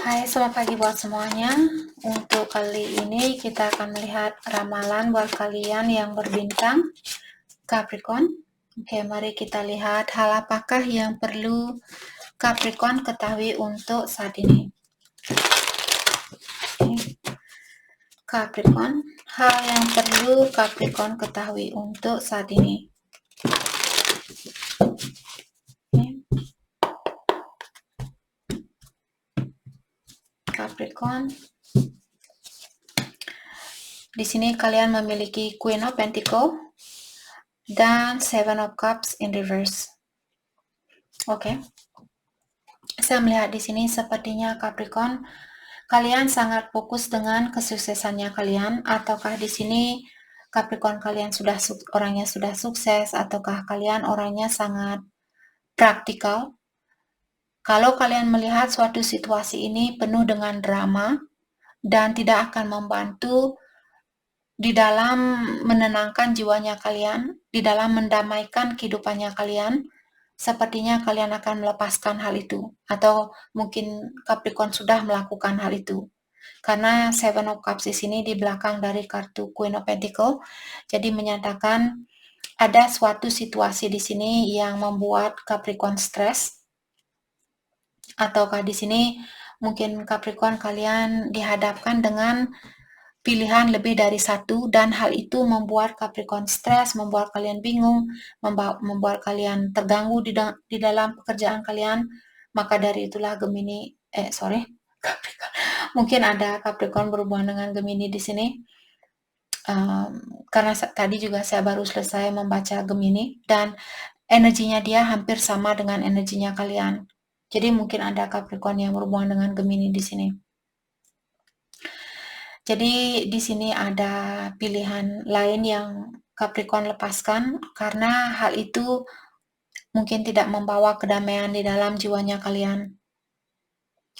Hai, selamat pagi buat semuanya. Untuk kali ini kita akan melihat ramalan buat kalian yang berbintang Capricorn. Oke, mari kita lihat hal apakah yang perlu Capricorn ketahui untuk saat ini. Capricorn, hal yang perlu Capricorn ketahui untuk saat ini. Capricorn. Di sini kalian memiliki Queen of Pentacles dan Seven of Cups in reverse. Oke. Saya melihat di sini sepertinya Capricorn, kalian sangat fokus dengan kesuksesannya kalian, ataukah di sini Capricorn kalian sudah orangnya sudah sukses, ataukah kalian orangnya sangat praktikal? Kalau kalian melihat suatu situasi ini penuh dengan drama dan tidak akan membantu di dalam menenangkan jiwanya kalian, di dalam mendamaikan kehidupannya kalian, sepertinya kalian akan melepaskan hal itu, atau mungkin Capricorn sudah melakukan hal itu. Karena Seven of Cups di sini di belakang dari kartu Queen of Pentacles, jadi menyatakan ada suatu situasi di sini yang membuat Capricorn stres, ataukah di sini mungkin Capricorn kalian dihadapkan dengan pilihan lebih dari satu, dan hal itu membuat Capricorn stres, membuat kalian bingung, membuat kalian terganggu di dalam pekerjaan kalian. Maka dari itulah Capricorn. Mungkin ada Capricorn berhubungan dengan Gemini di sini. Karena tadi juga saya baru selesai membaca Gemini dan energinya dia hampir sama dengan energinya kalian. Jadi mungkin ada Capricorn yang berhubungan dengan Gemini di sini. Jadi di sini ada pilihan lain yang Capricorn lepaskan karena hal itu mungkin tidak membawa kedamaian di dalam jiwanya kalian.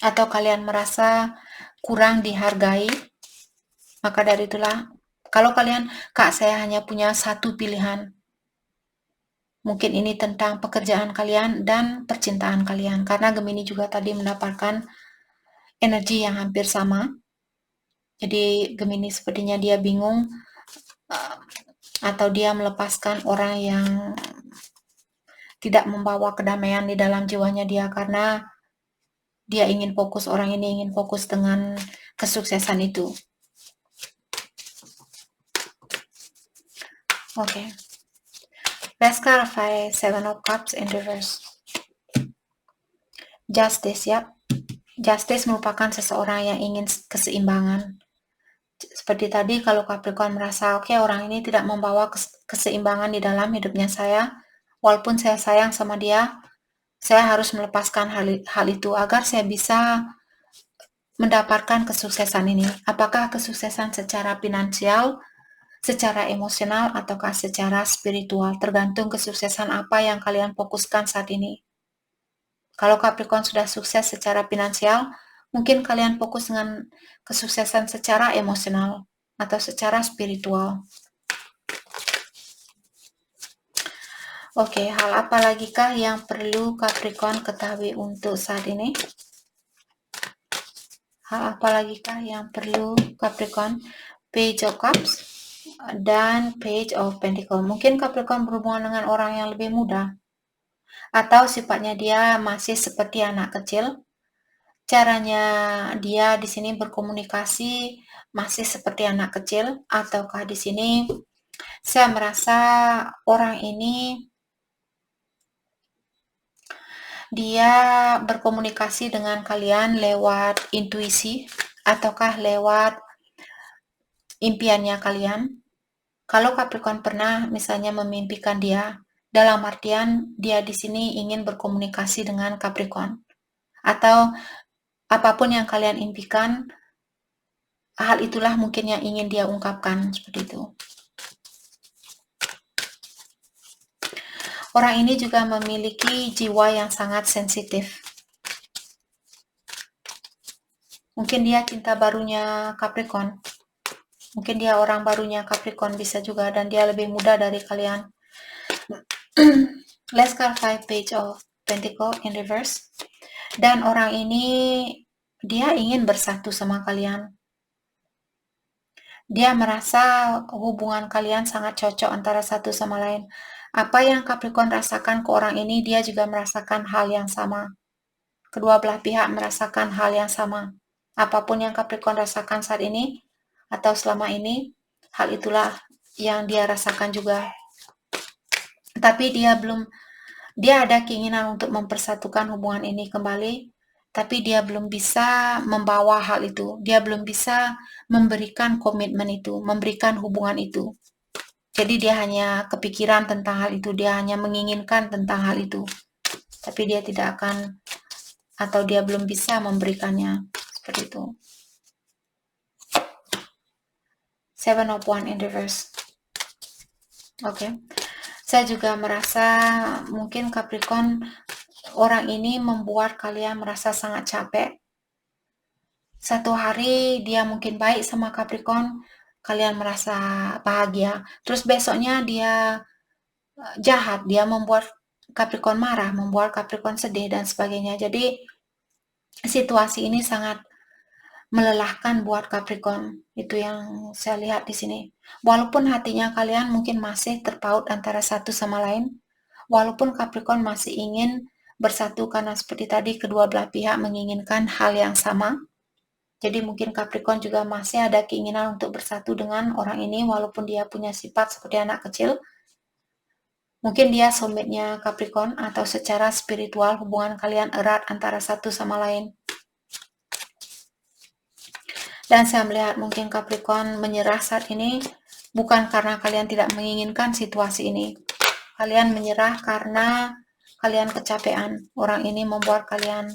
Atau kalian merasa kurang dihargai. Maka dari itulah, kalau kalian, Kak, saya hanya punya satu pilihan. Mungkin ini tentang pekerjaan kalian dan percintaan kalian. Karena Gemini juga tadi mendapatkan energi yang hampir sama. Jadi Gemini sepertinya dia bingung atau dia melepaskan orang yang tidak membawa kedamaian di dalam jiwanya dia, karena dia ingin fokus, orang ini ingin fokus dengan kesuksesan itu. Oke. Let's clarify Seven of Cups in reverse. Justice, ya. Justice merupakan seseorang yang ingin keseimbangan. Seperti tadi, kalau Capricorn merasa, oke, orang ini tidak membawa keseimbangan di dalam hidupnya saya, walaupun saya sayang sama dia, saya harus melepaskan hal itu agar saya bisa mendapatkan kesuksesan ini. Apakah kesuksesan secara finansial, secara emosional, ataukah secara spiritual? Tergantung kesuksesan apa yang kalian fokuskan saat ini. Kalau Capricorn sudah sukses secara finansial, mungkin kalian fokus dengan kesuksesan secara emosional atau secara spiritual. Oke, hal apa lagi kah yang perlu Capricorn ketahui untuk saat ini? Hal apa lagi kah yang perlu Capricorn? Page of Cups dan Page of Pentacles. Mungkin Capricorn berhubungan dengan orang yang lebih muda, atau sifatnya dia masih seperti anak kecil. Caranya dia di sini berkomunikasi masih seperti anak kecil, ataukah di sini saya merasa orang ini dia berkomunikasi dengan kalian lewat intuisi, ataukah lewat impiannya kalian. Kalau Capricorn pernah misalnya memimpikan dia, dalam artian dia di sini ingin berkomunikasi dengan Capricorn, atau apapun yang kalian impikan, hal itulah mungkin yang ingin dia ungkapkan, seperti itu. Orang ini juga memiliki jiwa yang sangat sensitif. Mungkin dia cinta barunya Capricorn. Mungkin dia orang barunya Capricorn, bisa juga, dan dia lebih muda dari kalian. Let's clarify Page of Pentacles in reverse. Dan orang ini dia ingin bersatu sama kalian. Dia merasa hubungan kalian sangat cocok antara satu sama lain. Apa yang Capricorn rasakan ke orang ini, dia juga merasakan hal yang sama. Kedua belah pihak merasakan hal yang sama. Apapun yang Capricorn rasakan saat ini, atau selama ini, hal itulah yang dia rasakan juga. Tapi dia ada keinginan untuk mempersatukan hubungan ini kembali, tapi dia belum bisa membawa hal itu. Dia belum bisa memberikan komitmen itu, memberikan hubungan itu. Jadi dia hanya kepikiran tentang hal itu, dia hanya menginginkan tentang hal itu. Tapi dia tidak akan, atau dia belum bisa memberikannya. Seperti itu. Seven of Wands in reverse. Oke. Saya juga merasa mungkin Capricorn, orang ini membuat kalian merasa sangat capek. Satu hari dia mungkin baik sama Capricorn, kalian merasa bahagia. Terus besoknya dia jahat, dia membuat Capricorn marah, membuat Capricorn sedih dan sebagainya. Jadi situasi ini sangat melelahkan buat Capricorn. Itu yang saya lihat di sini. Walaupun hatinya kalian mungkin masih terpaut antara satu sama lain, walaupun Capricorn masih ingin bersatu karena seperti tadi kedua belah pihak menginginkan hal yang sama. Jadi mungkin Capricorn juga masih ada keinginan untuk bersatu dengan orang ini walaupun dia punya sifat seperti anak kecil. Mungkin dia soulmate-nya Capricorn atau secara spiritual hubungan kalian erat antara satu sama lain. Dan saya melihat mungkin Capricorn menyerah saat ini bukan karena kalian tidak menginginkan situasi ini. Kalian menyerah karena kalian kecapean. Orang ini membuat kalian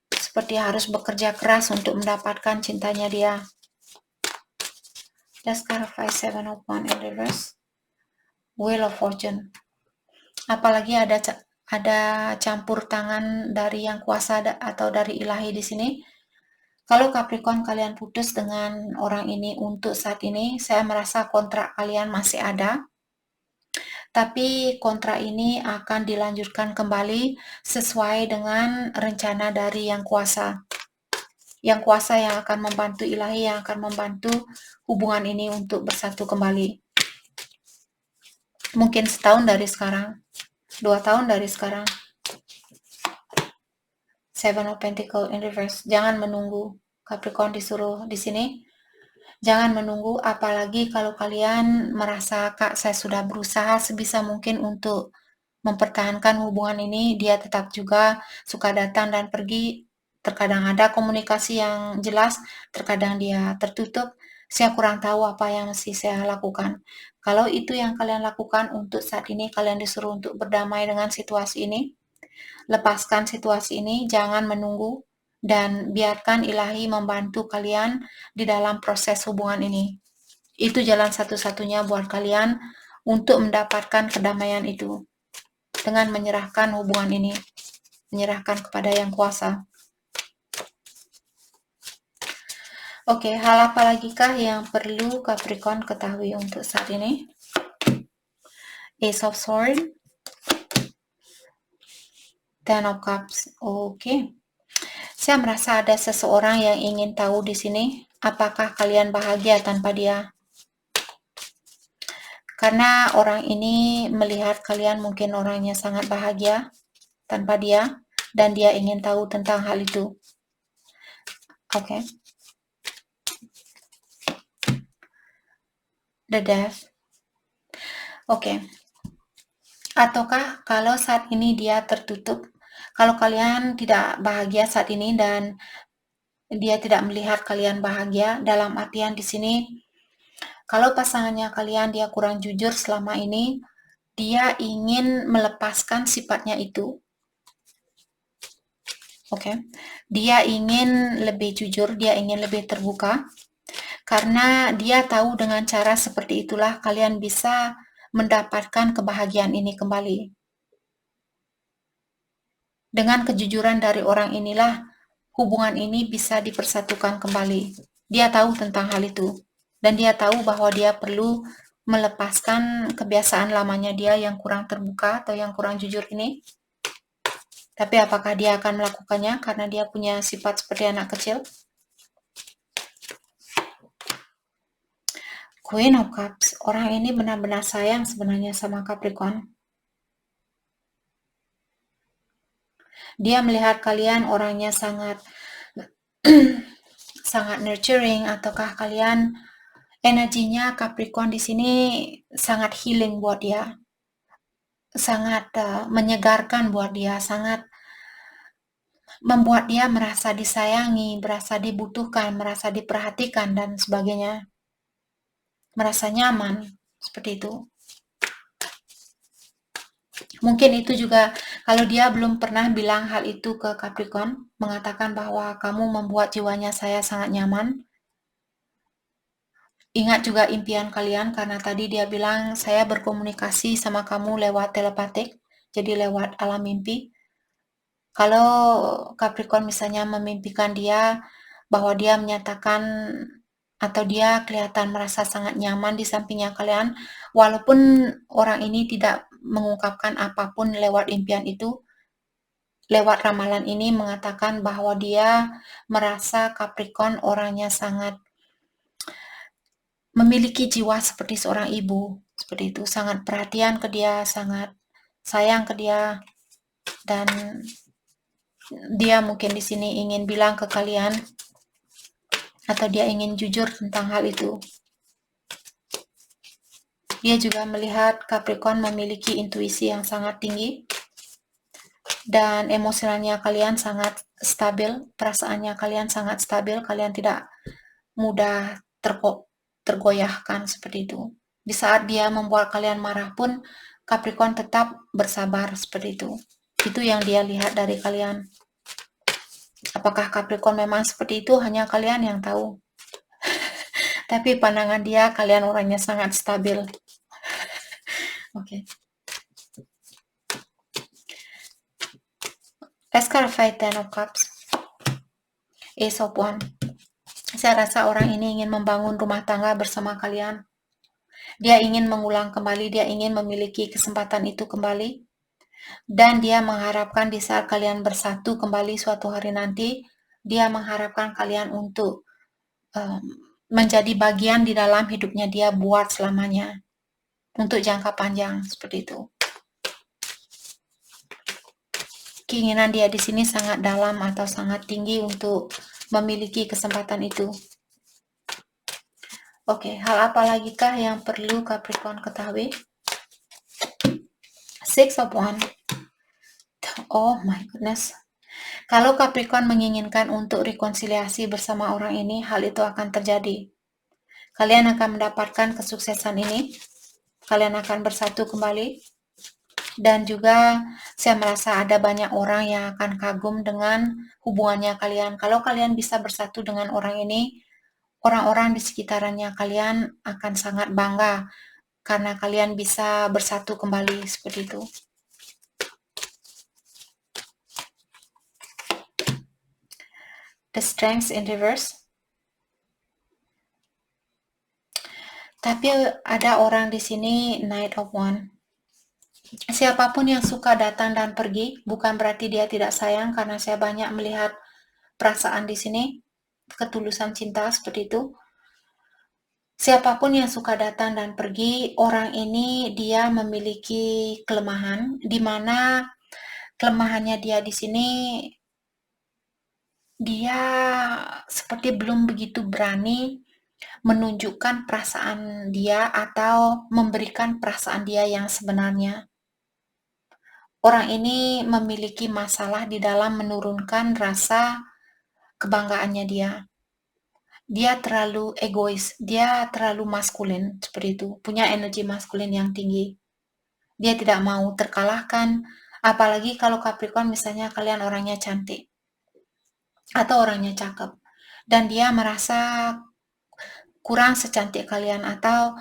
seperti harus bekerja keras untuk mendapatkan cintanya dia. Let's clarify Seven of Wands in reverse. Wheel of Fortune. Apalagi ada campur tangan dari yang kuasa atau dari ilahi di sini. Kalau Capricorn kalian putus dengan orang ini untuk saat ini, saya merasa kontrak kalian masih ada. Tapi kontrak ini akan dilanjutkan kembali sesuai dengan rencana dari yang kuasa. Yang kuasa yang akan membantu ilahi, yang akan membantu hubungan ini untuk bersatu kembali. Mungkin setahun dari sekarang, 2 tahun dari sekarang. Seven of Pentacles in reverse. Jangan menunggu. Capricorn disuruh di sini. Jangan menunggu, apalagi kalau kalian merasa, Kak, saya sudah berusaha sebisa mungkin untuk mempertahankan hubungan ini, dia tetap juga suka datang dan pergi. Terkadang ada komunikasi yang jelas, terkadang dia tertutup. Saya kurang tahu apa yang mesti saya lakukan. Kalau itu yang kalian lakukan untuk saat ini, kalian disuruh untuk berdamai dengan situasi ini. Lepaskan situasi ini, jangan menunggu, dan biarkan ilahi membantu kalian di dalam proses hubungan ini. Itu jalan satu-satunya buat kalian untuk mendapatkan kedamaian itu. Dengan menyerahkan hubungan ini, menyerahkan kepada yang kuasa. Oke, hal apa lagi kah yang perlu Capricorn ketahui untuk saat ini? Ace of Swords, Ten of Cups. Oke. Saya merasa ada seseorang yang ingin tahu di sini, apakah kalian bahagia tanpa dia? Karena orang ini melihat kalian mungkin orangnya sangat bahagia tanpa dia, dan dia ingin tahu tentang hal itu. Oke. The Death. Oke. Ataukah kalau saat ini dia tertutup, kalau kalian tidak bahagia saat ini dan dia tidak melihat kalian bahagia, dalam artian di sini, kalau pasangannya kalian dia kurang jujur selama ini, dia ingin melepaskan sifatnya itu. Oke. Dia ingin lebih jujur, dia ingin lebih terbuka. Karena dia tahu dengan cara seperti itulah kalian bisa mendapatkan kebahagiaan ini kembali. Dengan kejujuran dari orang inilah hubungan ini bisa dipersatukan kembali. Dia tahu tentang hal itu. Dan dia tahu bahwa dia perlu melepaskan kebiasaan lamanya dia yang kurang terbuka atau yang kurang jujur ini. Tapi apakah dia akan melakukannya karena dia punya sifat seperti anak kecil? Queen of Cups, orang ini benar-benar sayang sebenarnya sama Capricorn. Dia melihat kalian orangnya sangat sangat nurturing, ataukah kalian energinya Capricorn di sini sangat healing buat dia, sangat menyegarkan buat dia, sangat membuat dia merasa disayangi, merasa dibutuhkan, merasa diperhatikan dan sebagainya, merasa nyaman seperti itu. Mungkin itu juga kalau dia belum pernah bilang hal itu ke Capricorn, mengatakan bahwa kamu membuat jiwanya saya sangat nyaman. Ingat juga impian kalian, karena tadi dia bilang saya berkomunikasi sama kamu lewat telepatik, jadi lewat alam mimpi. Kalau Capricorn misalnya memimpikan dia bahwa dia menyatakan atau dia kelihatan merasa sangat nyaman di sampingnya kalian, walaupun orang ini tidak mengungkapkan apapun lewat impian itu, lewat ramalan ini mengatakan bahwa dia merasa Capricorn orangnya sangat memiliki jiwa seperti seorang ibu, seperti itu, sangat perhatian ke dia, sangat sayang ke dia, dan dia mungkin di sini ingin bilang ke kalian, atau dia ingin jujur tentang hal itu. Dia juga melihat Capricorn memiliki intuisi yang sangat tinggi, dan emosionalnya kalian sangat stabil, perasaannya kalian sangat stabil, kalian tidak mudah tergoyahkan seperti itu. Di saat dia membuat kalian marah pun, Capricorn tetap bersabar seperti itu. Itu yang dia lihat dari kalian. Apakah Capricorn memang seperti itu, hanya kalian yang tahu. Tapi pandangan dia, kalian orangnya sangat stabil. Oke. Let's clarify Ten of Cups. Ace of Wands. Saya rasa orang ini ingin membangun rumah tangga bersama kalian. Dia ingin mengulang kembali, dia ingin memiliki kesempatan itu kembali. Dan dia mengharapkan di saat kalian bersatu kembali suatu hari nanti, dia mengharapkan kalian untuk menjadi bagian di dalam hidupnya dia buat selamanya. Untuk jangka panjang, seperti itu. Keinginan dia di sini sangat dalam atau sangat tinggi untuk memiliki kesempatan itu. Oke, hal apa lagi kah yang perlu Capricorn ketahui? Six of Wands. Oh my goodness. Kalau Capricorn menginginkan untuk rekonsiliasi bersama orang ini, hal itu akan terjadi. Kalian akan mendapatkan kesuksesan ini. Kalian akan bersatu kembali. Dan juga saya merasa ada banyak orang yang akan kagum dengan hubungannya kalian. Kalau kalian bisa bersatu dengan orang ini, orang-orang di sekitarannya kalian akan sangat bangga karena kalian bisa bersatu kembali seperti itu. The Strength in reverse. Tapi ada orang di sini Knight of Wands. Siapapun yang suka datang dan pergi, bukan berarti dia tidak sayang, karena saya banyak melihat perasaan di sini, ketulusan cinta seperti itu. Siapapun yang suka datang dan pergi, orang ini dia memiliki kelemahan, di mana kelemahannya dia di sini, dia seperti belum begitu berani menunjukkan perasaan dia atau memberikan perasaan dia yang sebenarnya. Orang ini memiliki masalah di dalam menurunkan rasa kebanggaannya dia. Dia terlalu egois, dia terlalu maskulin seperti itu, punya energi maskulin yang tinggi. Dia tidak mau terkalahkan, apalagi kalau Capricorn misalnya kalian orangnya cantik atau orangnya cakep, dan dia merasa kurang secantik kalian atau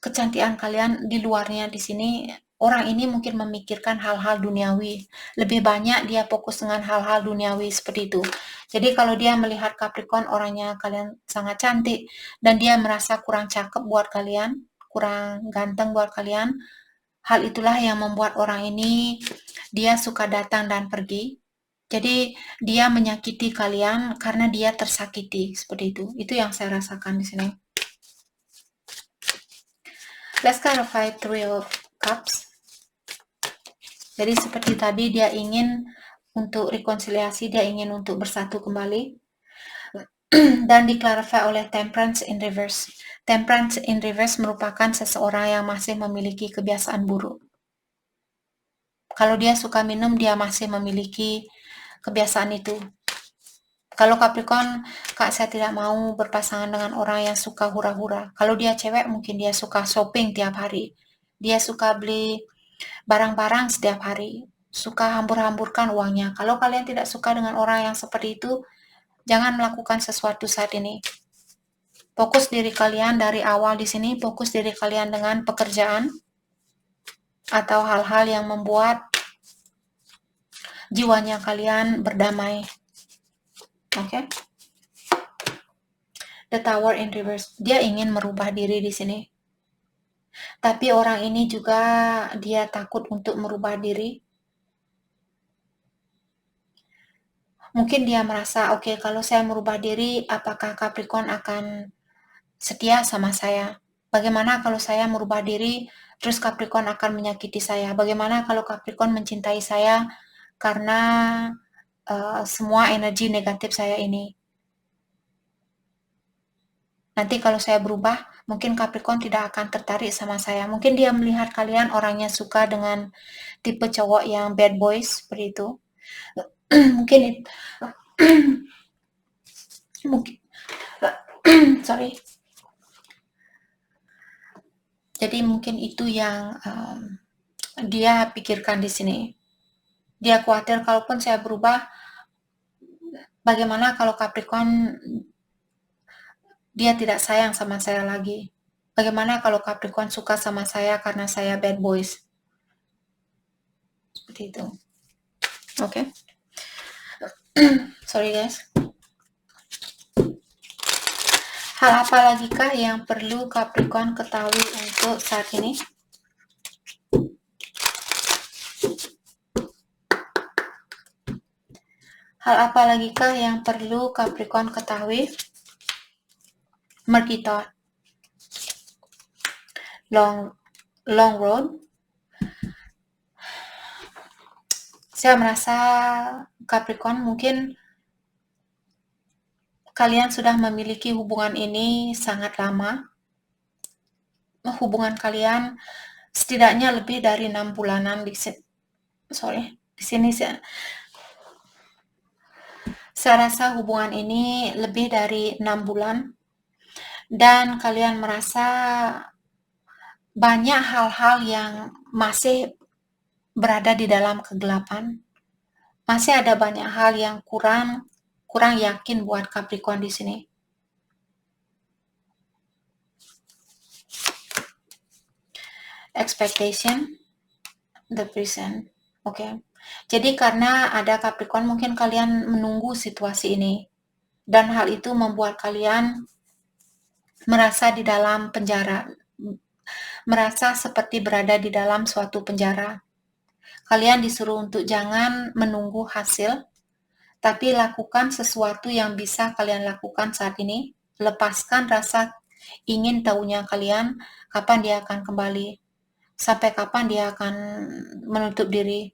kecantikan kalian di luarnya di sini. Orang ini mungkin memikirkan hal-hal duniawi. Lebih banyak dia fokus dengan hal-hal duniawi seperti itu. Jadi kalau dia melihat Capricorn orangnya kalian sangat cantik dan dia merasa kurang cakep buat kalian, kurang ganteng buat kalian, Hal itulah yang membuat orang ini dia suka datang dan pergi. Jadi dia menyakiti kalian karena dia tersakiti, seperti itu. Itu yang saya rasakan di sini. Let's clarify Three of Cups. Jadi seperti tadi dia ingin untuk rekonsiliasi, dia ingin untuk bersatu kembali. Dan diklarify oleh Temperance in Reverse. Temperance in Reverse merupakan seseorang yang masih memiliki kebiasaan buruk. Kalau dia suka minum, dia masih memiliki kebiasaan itu. Kalau Capricorn, Kak, saya tidak mau berpasangan dengan orang yang suka hura-hura. Kalau dia cewek, mungkin dia suka shopping tiap hari. Dia suka beli barang-barang setiap hari. Suka hambur-hamburkan uangnya. Kalau kalian tidak suka dengan orang yang seperti itu, jangan melakukan sesuatu saat ini. Fokus diri kalian dari awal di sini, fokus diri kalian dengan pekerjaan atau hal-hal yang membuat jiwanya kalian berdamai. Oke? The Tower in Reverse. Dia ingin merubah diri di sini. Tapi orang ini juga dia takut untuk merubah diri. Mungkin dia merasa, oke, kalau saya merubah diri, apakah Capricorn akan setia sama saya? Bagaimana kalau saya merubah diri, terus Capricorn akan menyakiti saya? Bagaimana kalau Capricorn mencintai saya karena semua energi negatif saya ini? Nanti kalau saya berubah, mungkin Capricorn tidak akan tertarik sama saya. Mungkin dia melihat kalian orangnya suka dengan tipe cowok yang bad boys, seperti itu. Mungkin mungkin sorry. Jadi mungkin itu yang dia pikirkan di sini. Dia khawatir kalaupun saya berubah, bagaimana kalau Capricorn dia tidak sayang sama saya lagi? Bagaimana kalau Capricorn suka sama saya karena saya bad boys? Seperti itu. Oke. Sorry guys. Hal apa lagi kah yang perlu Capricorn ketahui untuk saat ini? Hal apa lagi kah yang perlu Capricorn ketahui? Merkitor. Long road. Saya merasa Capricorn mungkin kalian sudah memiliki hubungan ini sangat lama. Hubungan kalian setidaknya lebih dari 6 bulanan di sini saya rasa hubungan ini lebih dari 6 bulan dan kalian merasa banyak hal-hal yang masih berada di dalam kegelapan. Masih ada banyak hal yang kurang yakin buat Capricorn di sini. Expectation, the present. Oke. Jadi karena ada Capricorn, mungkin kalian menunggu situasi ini. Dan hal itu membuat kalian merasa di dalam penjara. Merasa seperti berada di dalam suatu penjara. Kalian disuruh untuk jangan menunggu hasil, tapi lakukan sesuatu yang bisa kalian lakukan saat ini. Lepaskan rasa ingin tahunya kalian, kapan dia akan kembali. Sampai kapan dia akan menutup diri.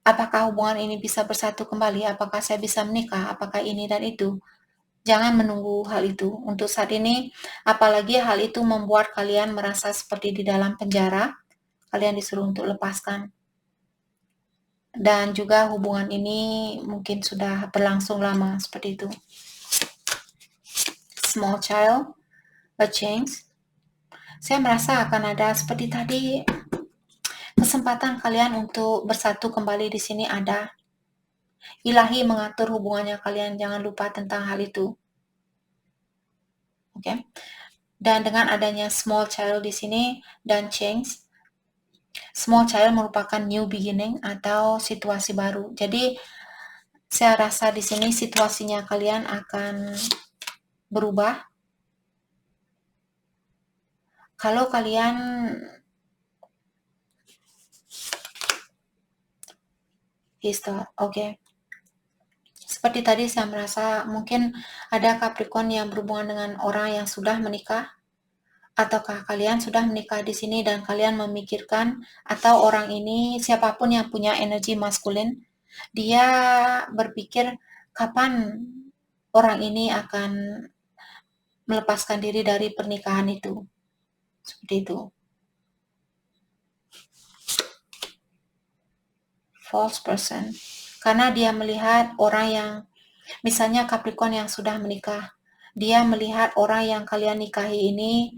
Apakah hubungan ini bisa bersatu kembali? Apakah saya bisa menikah? Apakah ini dan itu? Jangan menunggu hal itu. Untuk saat ini, apalagi hal itu membuat kalian merasa seperti di dalam penjara, kalian disuruh untuk lepaskan. Dan juga hubungan ini mungkin sudah berlangsung lama, seperti itu. Small child, a change. Saya merasa akan ada seperti tadi, kesempatan kalian untuk bersatu kembali di sini ada. Ilahi mengatur hubungannya kalian, jangan lupa tentang hal itu. Oke. Dan dengan adanya small child di sini dan change, small child merupakan new beginning atau situasi baru. Jadi saya rasa di sini situasinya kalian akan berubah. Kalau kalian Oke. Seperti tadi saya merasa mungkin ada Capricorn yang berhubungan dengan orang yang sudah menikah, ataukah kalian sudah menikah di sini dan kalian memikirkan, atau orang ini siapapun yang punya energi maskulin, dia berpikir kapan orang ini akan melepaskan diri dari pernikahan itu. Seperti itu. False person. Karena dia melihat orang yang, misalnya Capricorn yang sudah menikah, dia melihat orang yang kalian nikahi ini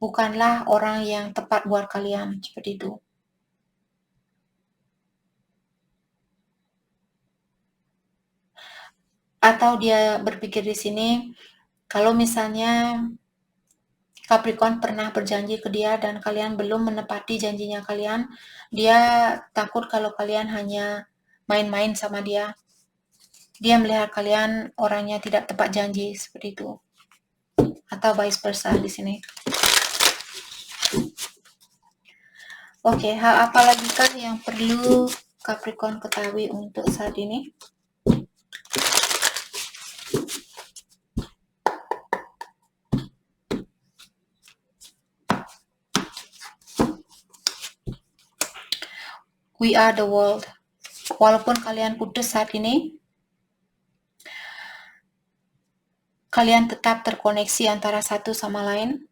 bukanlah orang yang tepat buat kalian, seperti itu. Atau dia berpikir di sini, kalau misalnya Capricorn pernah berjanji ke dia dan kalian belum menepati janjinya kalian, dia takut kalau kalian hanya main-main sama dia. Dia melihat kalian orangnya tidak tepat janji, seperti itu. Atau vice versa di sini. Oke, hal apa lagi kah yang perlu Capricorn ketahui untuk saat ini? We are the world. Walaupun kalian putus saat ini, kalian tetap terkoneksi antara satu sama lain.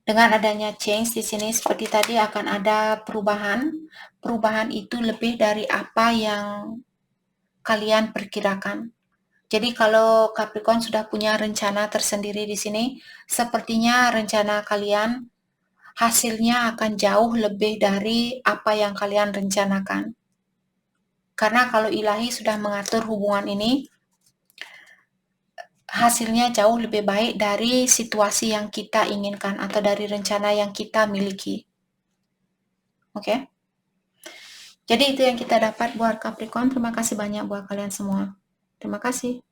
Dengan adanya change di sini seperti tadi akan ada perubahan. Perubahan itu lebih dari apa yang kalian perkirakan. Jadi kalau Capricorn sudah punya rencana tersendiri di sini, sepertinya rencana kalian hasilnya akan jauh lebih dari apa yang kalian rencanakan. Karena kalau ilahi sudah mengatur hubungan ini, hasilnya jauh lebih baik dari situasi yang kita inginkan atau dari rencana yang kita miliki. Oke? Jadi itu yang kita dapat buat Capricorn. Terima kasih banyak buat kalian semua. Terima kasih.